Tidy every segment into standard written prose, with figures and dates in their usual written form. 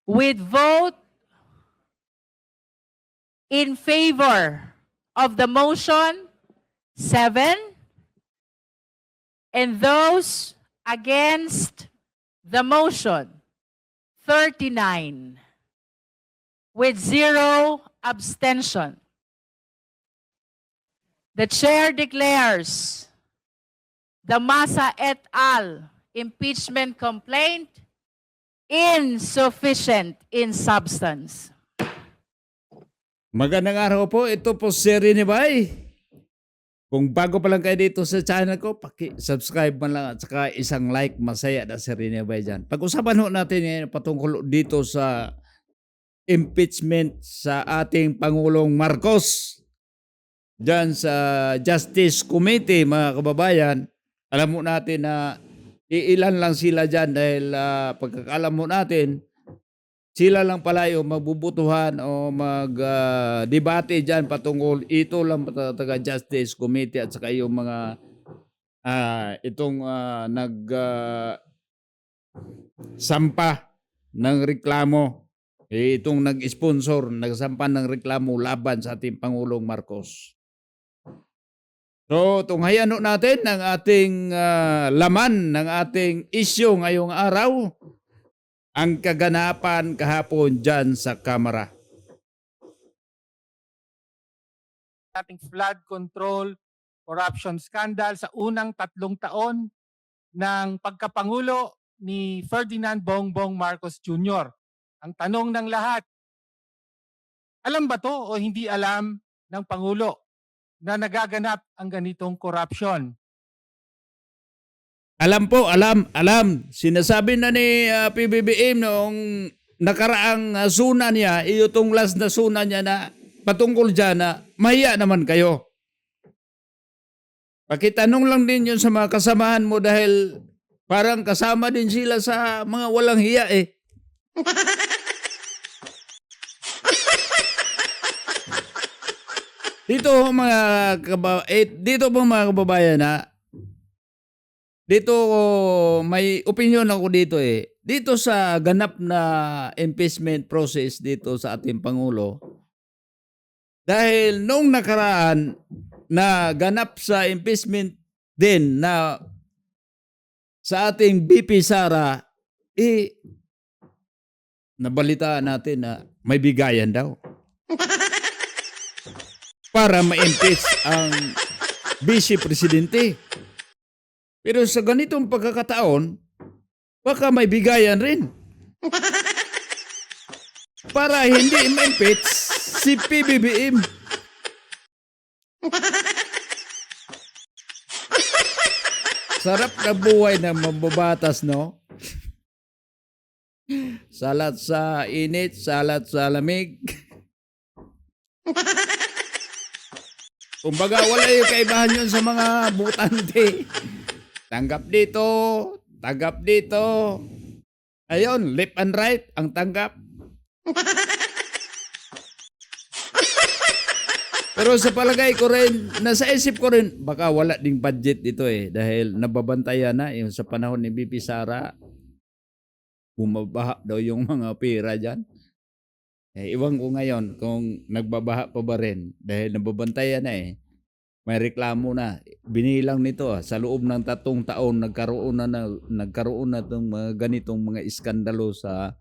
with vote in favor of the motion, 7, and those against the motion, 39, with 0 abstention. The chair declares the Masa et al. Impeachment complaint insufficient in substance. Magandang araw po. Ito po si Rene Bay. Kung bago pa lang kayo dito sa channel ko, paki-subscribe man lang at saka isang like. Masaya na si Rene Bay dyan. Pag-usapan ho natin ngayon patungkol dito sa impeachment sa ating Pangulong Marcos. Dyan sa Justice Committee, mga kababayan, alam mo natin na iilan lang sila dyan dahil pagkakalam mo natin, sila lang pala yung magbubutuhan o mag-debate dyan patungkol ito lang taga Justice Committee at saka yung mga sampa ng reklamo. Itong nag-sponsor, nagsampa ng reklamo laban sa ating Pangulong Marcos. So, tunghayan natin ang ating laman ng ating issue ngayong araw, ang kaganapan kahapon dyan sa Kamara. Ating flood control, corruption scandal sa unang 3 taon ng pagkapangulo ni Ferdinand Bongbong Marcos Jr. Ang tanong ng lahat, alam ba to o hindi alam ng Pangulo na nagaganap ang ganitong corruption? Alam po, alam. Sinasabi na ni PBBM noong nakaraang suna niya, itong last na suna niya na patungkol dyan na mahiya naman kayo. Pakitanong lang din yun sa mga kasamahan mo dahil parang kasama din sila sa mga walang hiya eh. Dito mga kababayan na dito may opinion ako dito eh. Dito sa ganap na impeachment process dito sa ating Pangulo, dahil nung nakaraan na ganap sa impeachment din na sa ating BP Sara, nabalitaan natin na may bigayan daw para ma-impeach ang Vice Presidente. Pero sa ganitong pagkakataon, baka may bigayan rin. Para hindi ma-impeach si PBBM. Sarap na buhay ng mambabatas, no? Salat sa init, salat sa lamig. Kumbaga wala yung kaibahan yun sa mga butante. Tanggap dito. Ayun, left and right ang tanggap. Pero sa palagay ko rin, nasa isip ko rin, baka wala ding budget dito eh. Dahil nababantayan na yung sa panahon ni BP Sara, bumabaha daw yung mga pera dyan. Iwan ko ngayon kung nagbabaha pa ba rin dahil nababantayan na eh. May reklamo na. Binilang nito sa loob ng 3 taon nagkaroon na itong mga ganitong mga iskandalo sa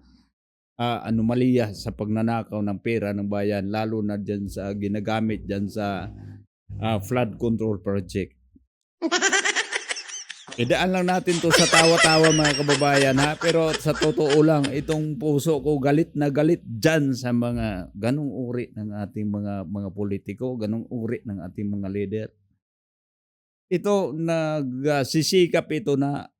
anomalya sa pagnanakaw ng pera ng bayan, lalo na dyan sa ginagamit dyan sa flood control project. Idaan lang natin to sa tawa-tawa mga kababayan ha, pero sa totoo lang itong puso ko galit na galit dyan sa mga ganong uri ng ating mga politiko, ganong uri ng ating mga leader. Ito nagsisikap ito na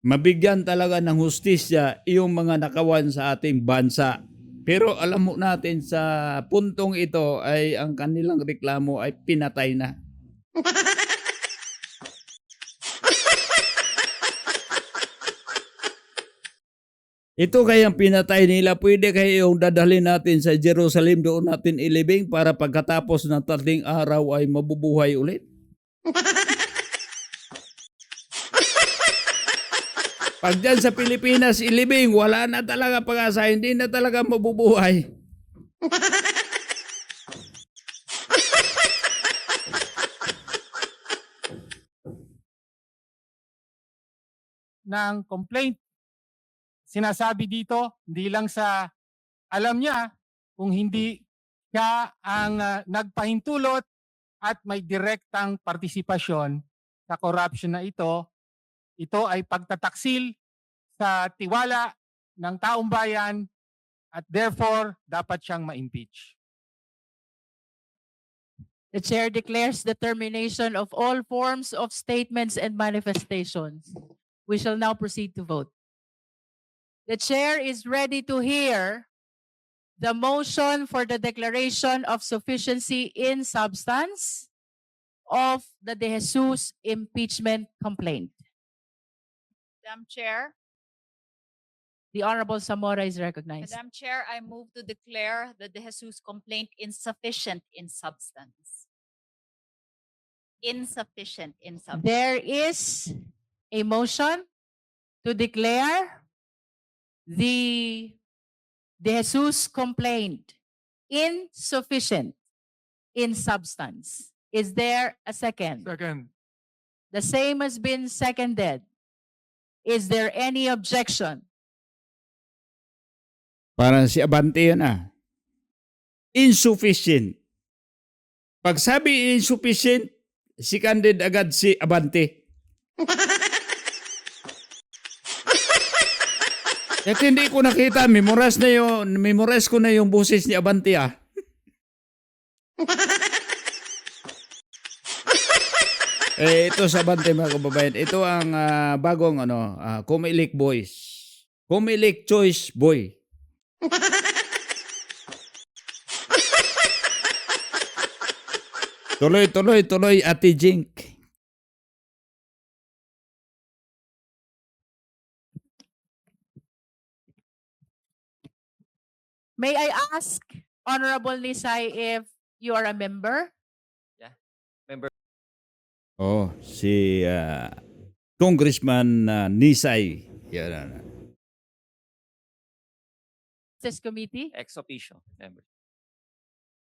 mabigyan talaga ng hustisya yung mga nakawan sa ating bansa. Pero alam mo natin sa puntong ito ay ang kanilang reklamo ay pinatay na. Ito kayang pinatay nila, pwede kayo yung dadalhin natin sa Jerusalem, doon natin ilibing para pagkatapos ng 3 araw ay mabubuhay ulit. Pag dyan sa Pilipinas, ilibing, wala na talaga pag-asa, hindi na talaga mabubuhay. Ng complaint. Sinasabi dito, hindi lang sa alam niya, kung hindi siya ang nagpahintulot at may direktang partisipasyon sa corruption na ito ay pagtataksil sa tiwala ng taong bayan at therefore dapat siyang ma-impeach. The chair declares the termination of all forms of statements and manifestations. We shall now proceed to vote. The chair is ready to hear the motion for the declaration of sufficiency in substance of the De Jesus impeachment complaint. Madam Chair, The Honorable Zamora is recognized. Madam Chair, I move to declare the De Jesus complaint insufficient in substance. Insufficient in substance. There is a motion to declare the De Jesus complaint insufficient in substance. Is there a second? Second. The same has been seconded. Is there any objection? Parang si Abante yun Insufficient. Pag sabi insufficient, si Candid agad si Abante. At hindi ko nakita, memorize ko na yung boses ni Abante ito sa Abante mga kababayan. Ito ang bagong Comelec Boys. Comelec Choice Boy. Tuloy, Ate Jink. May I ask, Honorable Nisay, if you are a member? Oh, si Congressman Nisay. Yan. This committee? Ex officio member.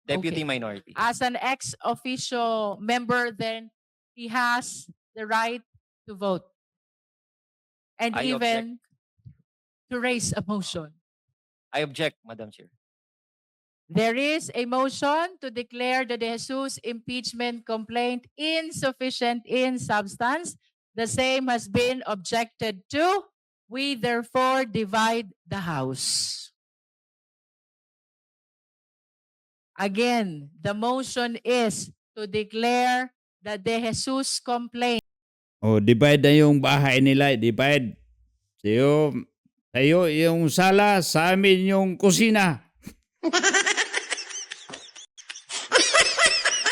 Deputy Okay. minority. As an ex officio member, then he has the right to vote. And I even to raise a motion. I object, Madam Chair. There is a motion to declare the De Jesus impeachment complaint insufficient in substance. The same has been objected to. We therefore divide the House. Again, the motion is to declare the De Jesus complaint Oh, divide na yung bahay nila. Divide. Sa'yo yung sala, sa amin yung kusina.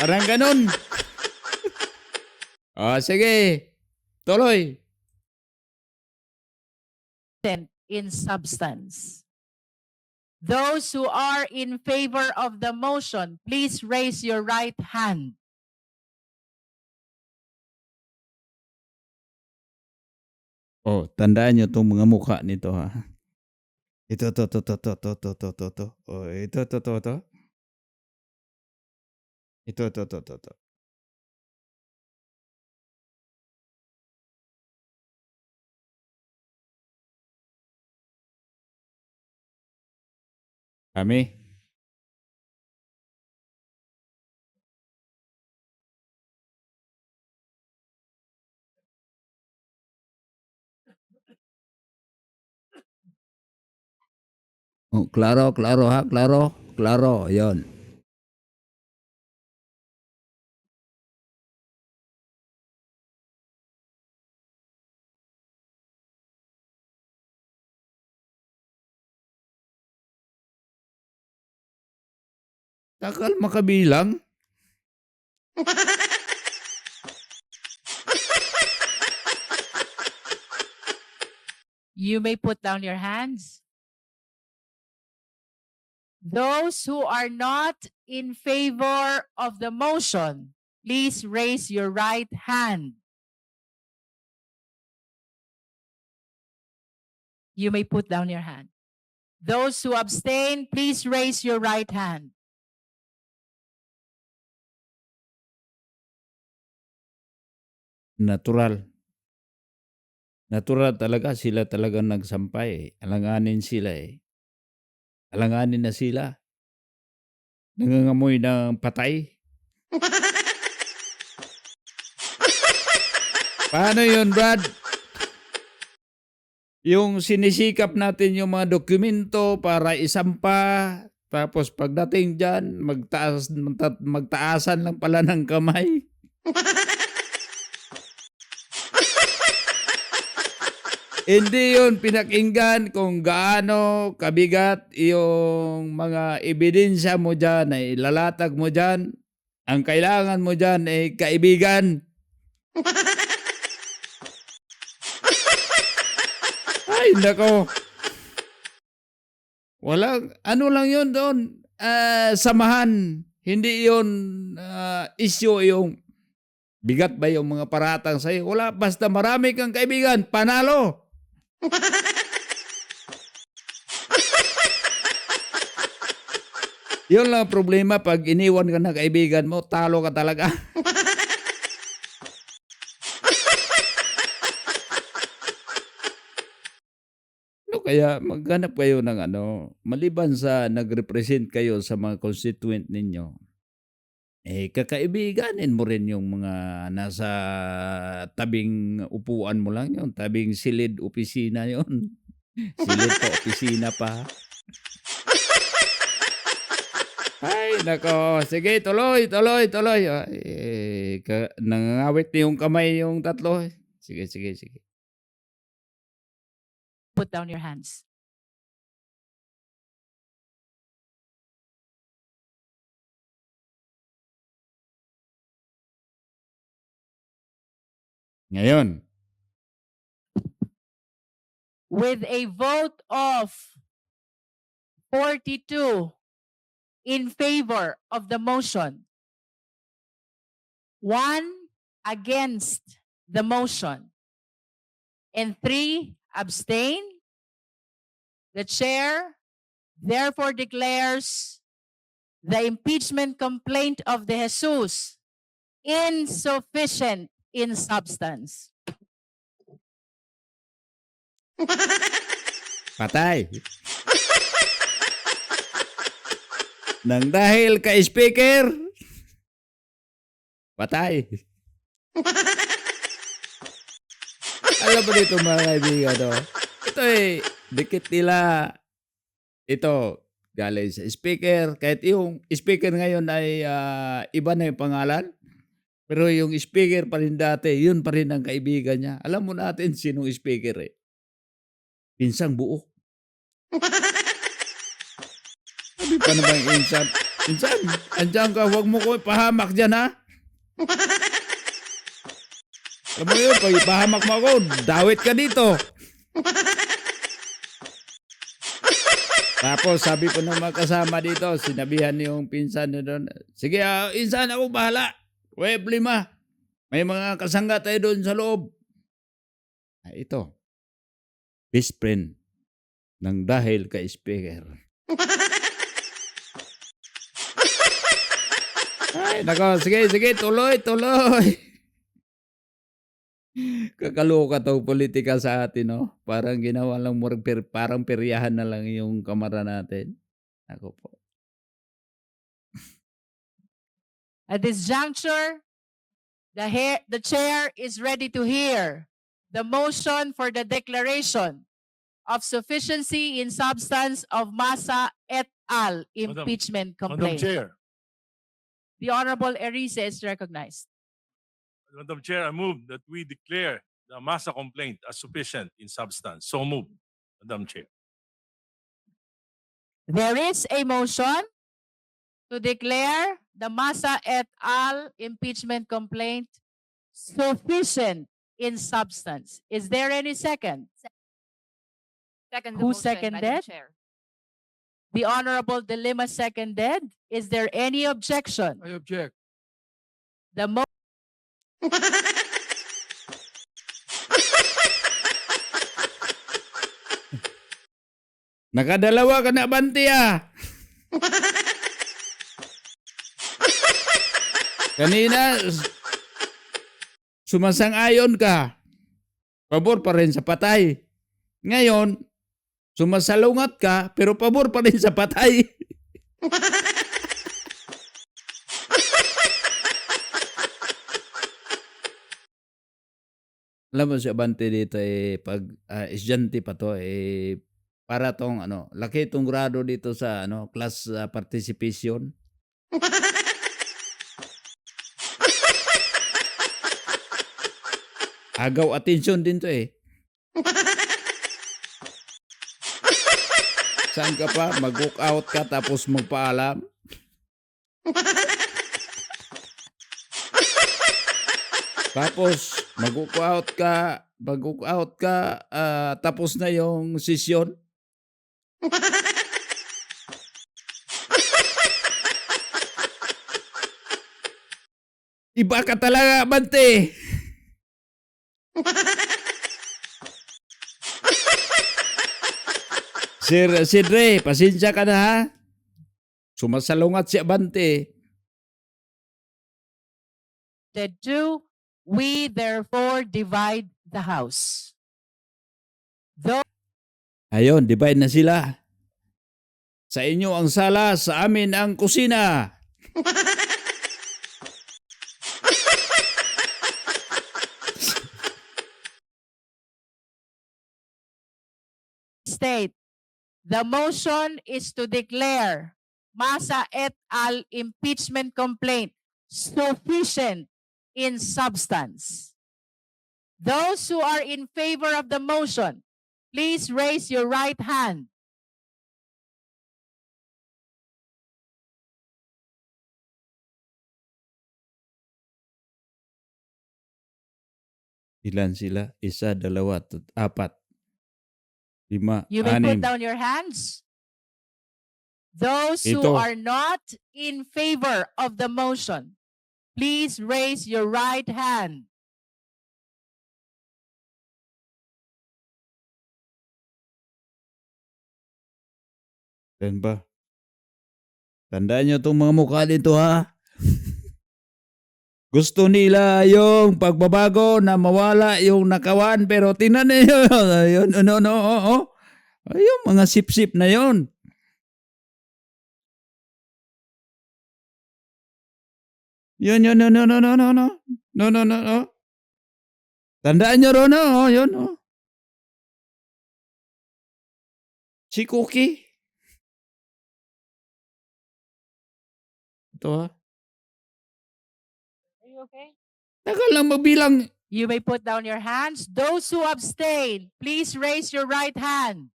Parang ganun. Sige. Tuloy. in substance. Those who are in favor of the motion, please raise your right hand. Oh, tandaan nyo itong mga mukha nito ha. Ito. Oh, ito. Ito. Kami. Oh, klaro ha, klaro, yon. Takal makabilang. You may put down your hands. Those who are not in favor of the motion, please raise your right hand. you may put down your hand. Those who abstain, please raise your right hand. Natural. Natural talaga, sila talaga nagsampay eh. Alanganin sila eh. Alanganin na sila. Nangangamoy ng patay. Paano yun, Brad? Yung sinisikap natin yung mga dokumento para isampa, tapos pagdating dyan, magtaasan lang pala ng kamay. Hindi yun pinakinggan kung gaano kabigat yung mga ebidensya mo dyan, ay ilalatag mo dyan. Ang kailangan mo dyan ay kaibigan. Ay, nako. Walang, ano lang yun doon, samahan. Hindi yun issue yung bigat ba yung mga paratang sa'yo. Wala, basta marami kang kaibigan, panalo. Yun lang ang problema pag iniwan ka ng kaibigan mo, talo ka talaga. No, kaya maghanap kayo ng maliban sa nag-represent kayo sa mga constituent ninyo, kakaibiganin mo rin yung mga nasa tabing upuan mo lang yun, tabing silid opisina yun. Silid pa, opisina pa. Ay, nako. Sige, tuloy. Nangangawit na yung kamay yung tatlo. Sige. Put down your hands. Ngayon, With a vote of 42 in favor of the motion, 1 against the motion, and 3 abstain, the chair therefore declares the impeachment complaint of De Jesus insufficient in substance. patay. Nang dahil kay speaker, patay. Alam mo dito mga kaibigan, ito dikit nila. Ito, galing sa speaker. Kahit yung speaker ngayon ay iba na yung pangalan. Pero yung speaker pa rin dati, yun pa rin ang kaibigan niya. Alam mo natin sinong speaker eh. Pinsang buo. Sabi pa naman yung insan. Insan, andyan ka, huwag mo ko ipahamak dyan ha. Alam mo yun, pag ipahamak mo ako, dawit ka dito. Tapos sabi pa ng mga kasama dito, sinabihan yung pinsan na doon, sige, insan ako bahala. Web 5. May mga kasangga tayo doon sa loob. Ito. Best friend ng dahil kay speaker. Ay, nako, sige, tuloy. Kakaloka to politika sa atin, no? Parang ginawa lang parang peryahan na lang yung kamara natin. Ako po. At this juncture, the chair is ready to hear the motion for the declaration of sufficiency in substance of Massa et al. Impeachment Madam complaint. Chair, The Honorable Erice is recognized. Madam Chair, I move that we declare the Massa complaint as sufficient in substance. So moved, Madam Chair. There is a motion to declare the Massa et al. Impeachment complaint sufficient in substance. Is there any second? Second Who motion, seconded? Madam Chair. The Honorable De Lima seconded. Is there any objection? I object. The mo- Nakadalawa ka na, Abante, ah. Kanina, sumasang-ayon ka. Pabor pa rin sa patay. Ngayon, sumasalungat ka, pero pabor pa rin sa patay. Alam mo si Abante dito pag estudyante pa to para tong laki tong grado dito sa class participation. Agaw attention din to Saan ka pa? Mag-walk out ka tapos magpaalam? Tapos mag-walk out ka, tapos na yung session. Iba ka talaga, Abante. Sir Dre, pasensya ka na ha. Sumasalungat si Abante. Two, we therefore divide the house. Ayun, divide na sila. Sa inyo ang sala, sa amin ang kusina. State, the motion is to declare Masa et al. Impeachment complaint sufficient in substance. Those who are in favor of the motion, please raise your right hand. Ilan sila? Isa, dalawa, apat, lima, You may anim. put down your hands. Those who Ito. are not in favor of the motion, please raise your right hand. Yan ba? Tandaan nyo itong mga mukha dito ha. Gusto nila yung pagbabago na mawala yung nakawan pero tingnan niyo yun, yung mga sip-sip na yon. Yun. No. Tandaan nyo ron, yun. Si Cookie. Ito ha. Are you okay? Tagal lang mabilang. You may put down your hands. Those who abstain, please raise your right hand.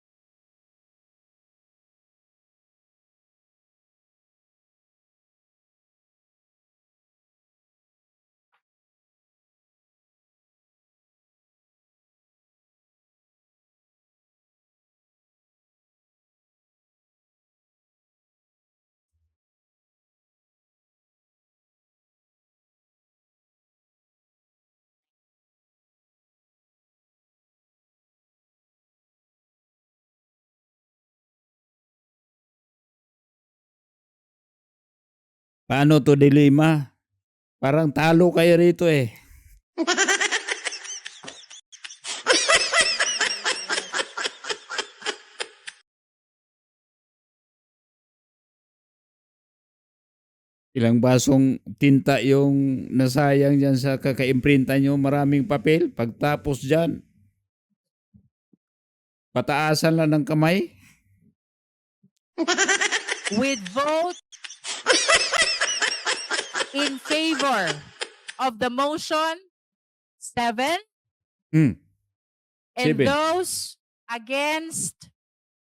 Paano to dilema? Parang talo kayo rito Ilang basong tinta yung nasayang dyan sa kakaimprinta nyo, maraming papel. Pagtapos dyan, pataasan lang ng kamay. With vote in favor of the motion, 7. Hmm. And 7. those against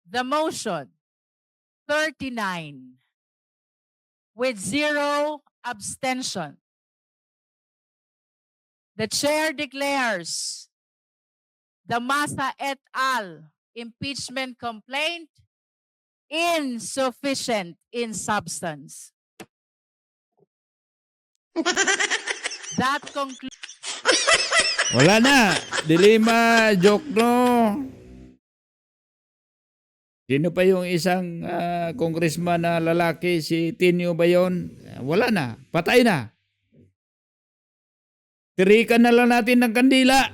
the motion, 39. With 0 abstention. The chair declares the Masa et al. Impeachment complaint insufficient in substance. That concludes. Wala na. Dilema, joke no. Sino pa yung isang congressman na lalaki, si Tinio ba yun? Wala na, patay na. Tirikan na lang natin ng kandila.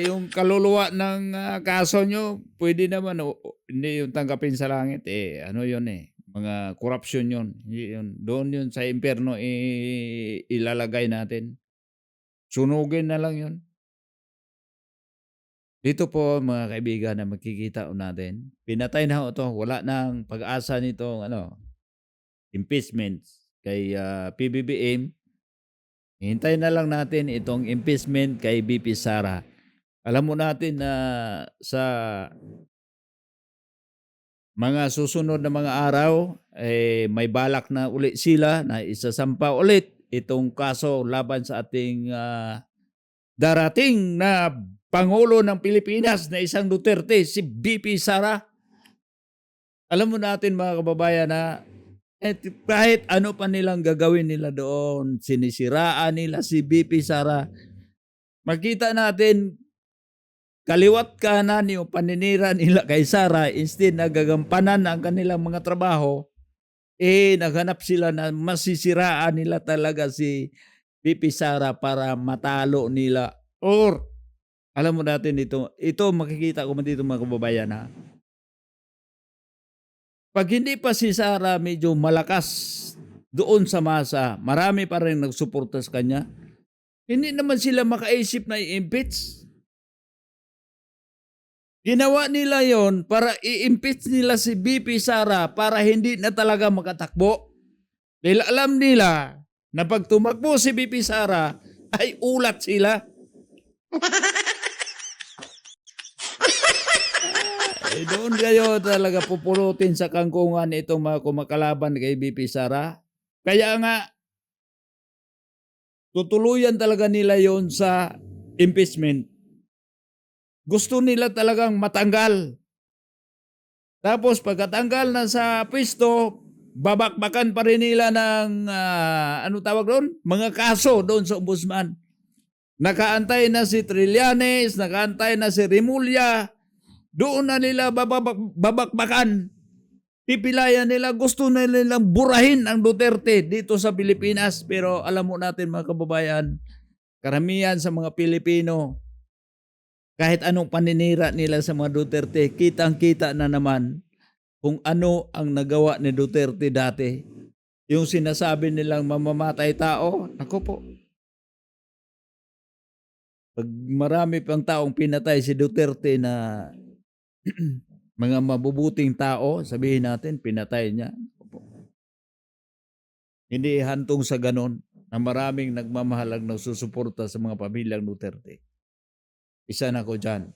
Yung kaluluwa ng kaso nyo, pwede naman, hindi yung tanggapin sa langit. Ano yun mga corruption yun. Doon yun sa impyerno ilalagay natin. Sunugin na lang yun. Dito po mga kaibigan na makikita natin, pinatay na ito, wala nang pag-asa nito impeachment kay PBBM. Hintay na lang natin itong impeachment kay BP Sara. Alam mo natin na sa mga susunod na mga araw, may balak na uli sila na isasampa ulit itong kaso laban sa ating darating na Pangulo ng Pilipinas na isang Duterte, si BP Sara. Alam mo natin mga kababayan na kahit ano pa nilang gagawin nila doon, sinisiraan nila si BP Sara. Makita natin kaliwat kanan yung paninira nila kay Sara, instead na gagampanan ang kanilang mga trabaho, naghanap sila na masisiraan nila talaga si BP Sara para matalo nila. Or alam mo natin ito makikita ko man dito mga kababayan ha. Pag hindi pa si Sara medyo malakas doon sa masa, marami pa rin nagsuporta sa kanya, hindi naman sila makaisip na i-impeach. Ginawa nila yon para i-impeach nila si BP Sara para hindi na talaga makatakbo. Dahil alam nila na pag tumakbo si BP Sara, ay ulat sila. Doon kayo talaga pupulutin sa kangkungan itong mga kumakalaban kay BP Sara. Kaya nga, tutuluyan talaga nila yon sa impeachment. Gusto nila talagang matanggal. Tapos pagkatanggal na sa pwesto, babakbakan pa rin nila ng, mga kaso doon sa ombudsman. Nakaantay na si Trillanes, nakaantay na si Remulla. Doon na nila babakbakan. Pipilayan nila, gusto na nilang burahin ang Duterte dito sa Pilipinas. Pero alam mo natin mga kababayan, karamihan sa mga Pilipino, kahit anong paninira nila sa mga Duterte, kitang-kita na naman kung ano ang nagawa ni Duterte dati. Yung sinasabi nilang mamamatay tao, ako po. Pag marami pang taong pinatay si Duterte na mga mabubuting tao, sabihin natin, pinatay niya. Hindi hantong sa ganon na maraming nagmamahalang nagsusuporta sa mga pamilyang Duterte. Isa na ko dyan.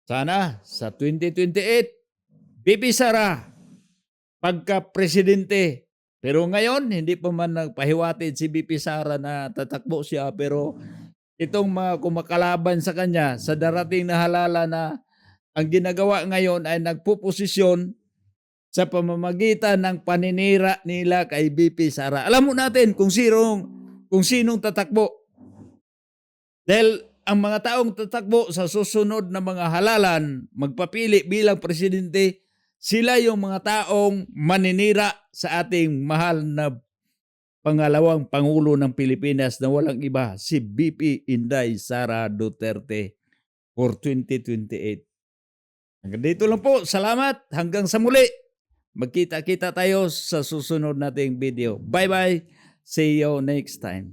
Sana sa 2028, BP Sara, pagka-presidente. Pero ngayon, hindi pa man nagpahiwatig si BP Sara na tatakbo siya. Pero itong mga kumakalaban sa kanya sa darating na halala na ang ginagawa ngayon ay nagpuposisyon sa pamamagitan ng paninira nila kay BP Sara. Alam mo natin kung sinong tatakbo. Dahil ang mga taong tatakbo sa susunod na mga halalan, magpapili bilang presidente, sila yung mga taong maninira sa ating mahal na pangalawang Pangulo ng Pilipinas na walang iba, si BP Inday Sara Duterte for 2028. Hanggang dito lang po. Salamat. Hanggang sa muli. Magkita-kita tayo sa susunod nating video. Bye-bye. See you next time.